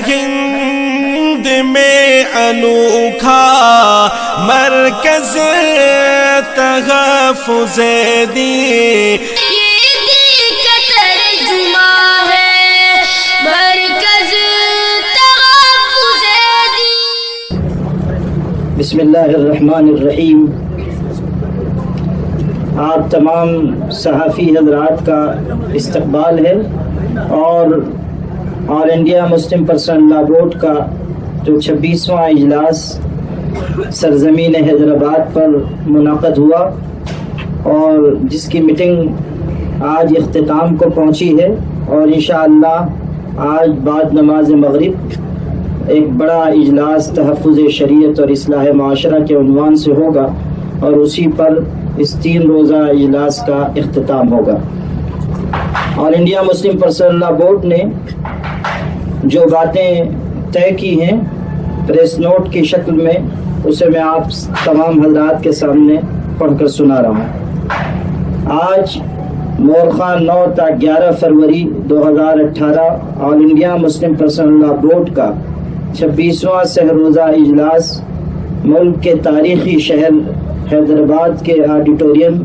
ہند میں انوکھا مرکز تحفظ دین، یہ دل کا ترجمہ ہے مرکز تحفظ دین۔ بسم اللہ الرحمن الرحیم۔ آپ تمام صحافی حضرات کا استقبال ہے اور آل انڈیا مسلم پرسنل لا بورڈ کا جو 26واں اجلاس سرزمین حیدرآباد پر منعقد ہوا اور جس کی میٹنگ آج اختتام کو پہنچی ہے، اور انشاءاللہ آج بعد نماز مغرب ایک بڑا اجلاس تحفظ شریعت اور اصلاح معاشرہ کے عنوان سے ہوگا، اور اسی پر اس 3 روزہ اجلاس کا اختتام ہوگا۔ آل انڈیا مسلم پرسنل لا بورڈ نے جو باتیں طے کی ہیں پریس نوٹ کی شکل میں، اسے میں آپ تمام حضرات کے سامنے پڑھ کر سنا رہا ہوں۔ آج مورخہ 9 تا 11 فروری 2018 آل انڈیا مسلم پرسنل لا بورڈ کا 26واں سہ روزہ اجلاس ملک کے تاریخی شہر حیدرآباد کے آڈیٹوریم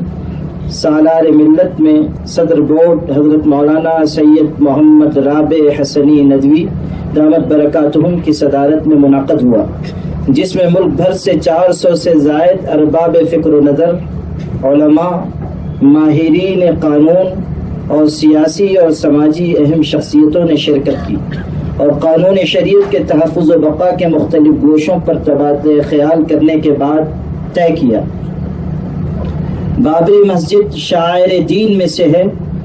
سالار ملت میں صدر بورڈ حضرت مولانا سید محمد رابع حسنی ندوی دامت برکاتہم کی صدارت میں منعقد ہوا، جس میں ملک بھر سے 400 سے زائد ارباب فکر و نظر، علماء، ماہرین قانون اور سیاسی اور سماجی اہم شخصیتوں نے شرکت کی اور قانون شریعت کے تحفظ و بقا کے مختلف گوشوں پر تبادلہ خیال کرنے کے بعد طے کیا۔ بابری مسجد شاعر دین میں سے ہے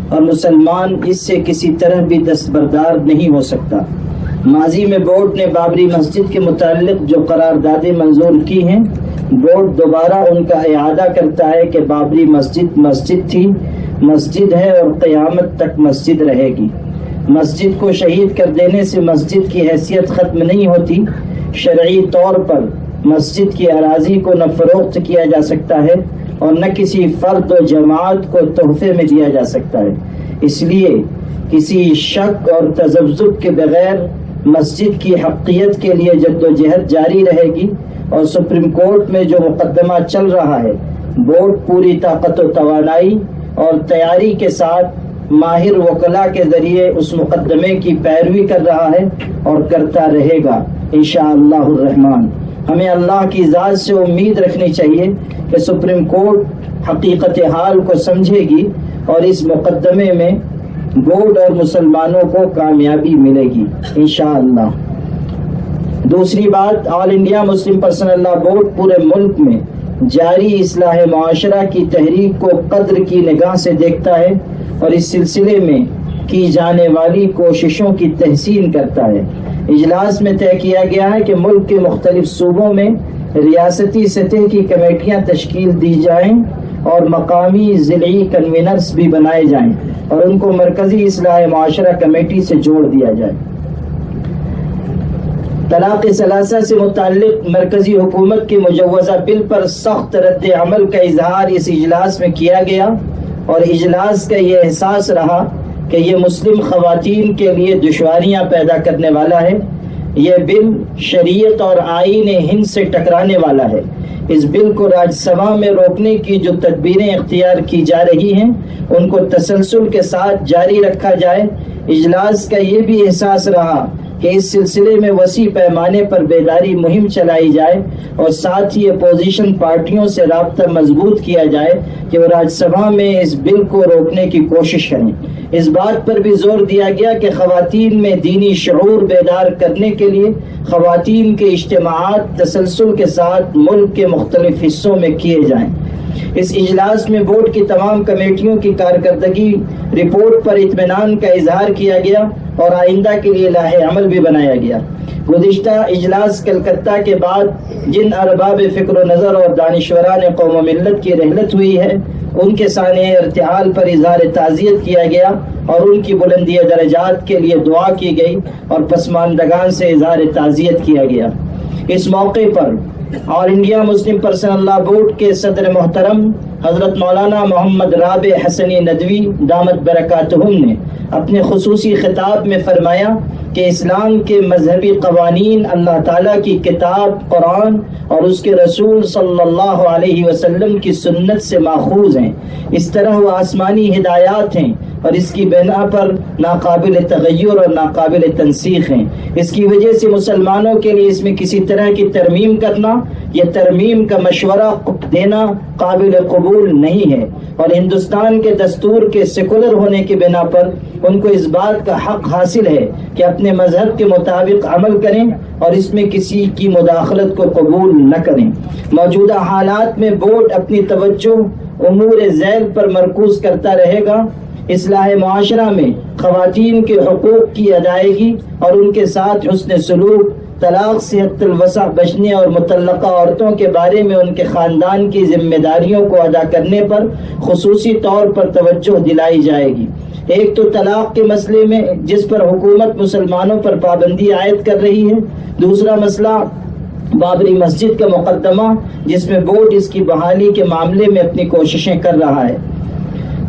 اور مسلمان اس سے کسی طرح بھی دستبردار نہیں ہو سکتا۔ ماضی میں بورڈ نے بابری مسجد کے متعلق جو قراردادیں منظور کی ہیں، بورڈ دوبارہ ان کا اعادہ کرتا ہے کہ بابری مسجد مسجد تھی، مسجد ہے اور قیامت تک مسجد رہے گی۔ مسجد کو شہید کر دینے سے مسجد کی حیثیت ختم نہیں ہوتی۔ شرعی طور پر مسجد کی اراضی کو نہ فروخت کیا جا سکتا ہے اور نہ کسی فرد و جماعت کو تحفے میں دیا جا سکتا ہے، اس لیے کسی شک اور تذبذب کے بغیر مسجد کی حقیقت کے لیے جدوجہد جاری رہے گی، اور سپریم کورٹ میں جو مقدمہ چل رہا ہے، بورڈ پوری طاقت و توانائی اور تیاری کے ساتھ ماہر وکلاء کے ذریعے اس مقدمے کی پیروی کر رہا ہے اور کرتا رہے گا انشاءاللہ الرحمن۔ ہمیں اللہ کی ذات سے امید رکھنی چاہیے کہ سپریم کورٹ حقیقت حال کو سمجھے گی اور اس مقدمے میں بورڈ اور مسلمانوں کو کامیابی ملے گی انشاءاللہ۔ دوسری بات، آل انڈیا مسلم پرسنل لا بورڈ پورے ملک میں جاری اصلاح معاشرہ کی تحریک کو قدر کی نگاہ سے دیکھتا ہے اور اس سلسلے میں کی جانے والی کوششوں کی تحسین کرتا ہے۔ اجلاس میں طے کیا گیا ہے کہ ملک کے مختلف صوبوں میں ریاستی سطح کی کمیٹیاں تشکیل دی جائیں اور مقامی ضلعی کنوینرز بھی بنائے جائیں اور ان کو مرکزی اصلاح معاشرہ کمیٹی سے جوڑ دیا جائے۔ طلاق ثلاثہ سے متعلق مرکزی حکومت کے مجوزہ بل پر سخت رد عمل کا اظہار اس اجلاس میں کیا گیا، اور اجلاس کا یہ احساس رہا کہ یہ مسلم خواتین کے لیے دشواریاں پیدا کرنے والا ہے۔ یہ بل شریعت اور آئین ہند سے ٹکرانے والا ہے۔ اس بل کو راجیہ سبھا میں روکنے کی جو تدبیریں اختیار کی جا رہی ہیں، ان کو تسلسل کے ساتھ جاری رکھا جائے۔ اجلاس کا یہ بھی احساس رہا کہ اس سلسلے میں وسیع پیمانے پر بیداری مہم چلائی جائے اور ساتھ ہی اپوزیشن پارٹیوں سے رابطہ مضبوط کیا جائے کہ وہ راجیہ سبھا میں اس بل کو روکنے کی کوشش کریں۔ اس بات پر بھی زور دیا گیا کہ خواتین میں دینی شعور بیدار کرنے کے لیے خواتین کے اجتماعات تسلسل کے ساتھ ملک کے مختلف حصوں میں کیے جائیں۔ اس اجلاس میں بورڈ کی تمام کمیٹیوں کی کارکردگی رپورٹ پر اطمینان کا اظہار کیا گیا اور آئندہ کے لیے لاہ عمل بھی بنایا گیا۔ گزشتہ اجلاس کلکتہ کے بعد جن ارباب فکر و نظر اور دانشوران قوم و ملت کی رحلت ہوئی ہے، ان کے سانحہ ارتحال پر اظہار تعزیت کیا گیا اور ان کی بلندی درجات کے لیے دعا کی گئی اور پسماندگان سے اظہار تعزیت کیا گیا۔ اس موقع پر آل انڈیا مسلم پرسنل لا بورڈ کے صدر محترم حضرت مولانا محمد رابع حسنی ندوی دامت برکاتہم نے اپنے خصوصی خطاب میں فرمایا کہ اسلام کے مذہبی قوانین اللہ تعالیٰ کی کتاب قرآن اور اس کے رسول صلی اللہ علیہ وسلم کی سنت سے ماخوذ ہیں. اس طرح وہ آسمانی ہدایات ہیں اور اس کی بنا پر ناقابل تغیر اور ناقابل تنسیخ ہیں. اس کی وجہ سے مسلمانوں کے لیے اس میں کسی طرح کی ترمیم کرنا یا ترمیم کا مشورہ دینا قابل قبول نہیں ہے. اور ہندوستان کے دستور کے سیکولر ہونے کی بنا پر ان کو اس بات کا حق حاصل ہے کہ اپنے مذہب کے مطابق عمل کریں اور اس میں کسی کی مداخلت کو قبول نہ کریں. موجودہ حالات میں بورڈ اپنی توجہ امور ذیل پر مرکوز کرتا رہے گا. اصلاح معاشرہ میں خواتین کے حقوق کی ادائیگی اور ان کے ساتھ حسن سلوک، طلاق سے حد الوسع بچنے اور مطلقہ عورتوں کے بارے میں ان کے خاندان کی ذمہ داریوں کو ادا کرنے پر خصوصی طور پر توجہ دلائی جائے گی. ایک تو طلاق کے مسئلے میں جس پر حکومت مسلمانوں پر پابندی عائد کر رہی ہے. دوسرا مسئلہ بابری مسجد کا مقدمہ جس میں بورڈ اس کی بحالی کے معاملے میں اپنی کوششیں کر رہا ہے.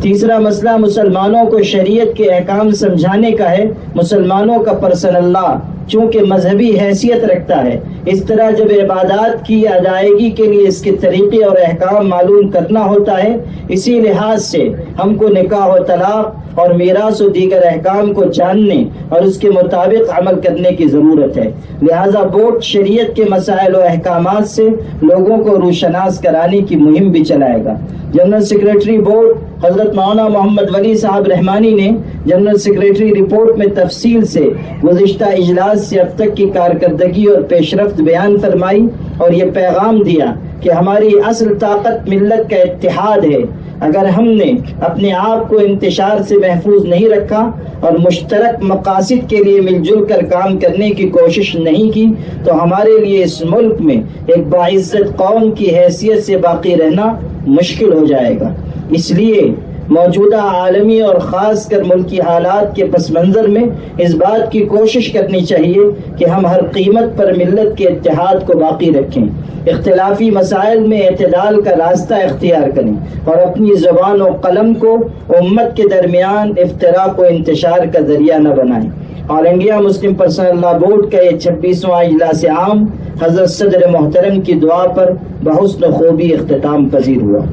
تیسرا مسئلہ مسلمانوں کو شریعت کے احکام سمجھانے کا ہے. مسلمانوں کا پرسنل لا چونکہ مذہبی حیثیت رکھتا ہے، اس طرح جب عبادات کی ادائیگی کے لیے اس کے طریقے اور احکام معلوم کرنا ہوتا ہے، اسی لحاظ سے ہم کو نکاح و طلاق اور میراث و دیگر احکام کو جاننے اور اس کے مطابق عمل کرنے کی ضرورت ہے. لہذا بورڈ شریعت کے مسائل و احکامات سے لوگوں کو روشناس کرانے کی مہم بھی چلائے گا. جنرل سیکریٹری بورڈ حضرت مولانا محمد ولی صاحب رحمانی نے جنرل سیکریٹری رپورٹ میں تفصیل سے گزشتہ اجلاس سے اب تک کی کارکردگی اور پیش رفت بیان فرمائی اور یہ پیغام دیا کہ ہماری اصل طاقت ملت کا اتحاد ہے. اگر ہم نے اپنے آپ کو انتشار سے محفوظ نہیں رکھا اور مشترک مقاصد کے لیے مل جل کر کام کرنے کی کوشش نہیں کی تو ہمارے لیے اس ملک میں ایک باعزت قوم کی حیثیت سے باقی رہنا مشکل ہو جائے گا. اس لیے موجودہ عالمی اور خاص کر ملکی حالات کے پس منظر میں اس بات کی کوشش کرنی چاہیے کہ ہم ہر قیمت پر ملت کے اتحاد کو باقی رکھیں، اختلافی مسائل میں اعتدال کا راستہ اختیار کریں اور اپنی زبان و قلم کو امت کے درمیان افتراق و انتشار کا ذریعہ نہ بنائیں. آل انڈیا مسلم پرسنل لا بورڈ کا یہ 26واں اجلاس عام حضرت صدر محترم کی دعا پر بحسن خوبی اختتام پذیر ہوا.